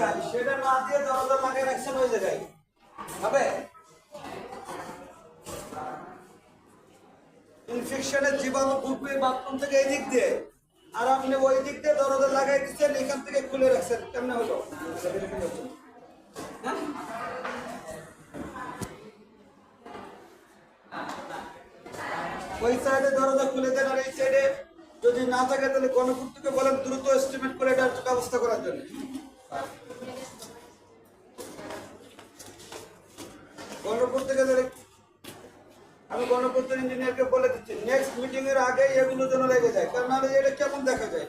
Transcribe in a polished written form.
জায়গায় সেটা না দিয়ে দরজা লাগিয়ে রাখছেন ওই জায়গায় হবে ইনফেকশনের জীবাণু ঢুকবে বাথরুম থেকে এই দিক দিয়ে আর আপনি ওই দিক দিয়ে দরজা লাগাই দিচ্ছেন এখান থেকে খুলে রাখছেন কেমন হলো হ্যাঁ? ওই সাইডে দরজা খুলে দেন আর এই সাইডে যদি না থাকে তাহলে গণপূর্তকে বলেন দ্রুত এস্টিমেট করে এটার ব্যবস্থা করার জন্য গণপূর্ত থেকে আমি গণপূর্ত ইঞ্জিনিয়ারকে বলে দিচ্ছি নেক্সট মিটিং এর আগে এগুলো যেন লেগে যায় কারণ নাহলে এটা কেমন দেখা যায়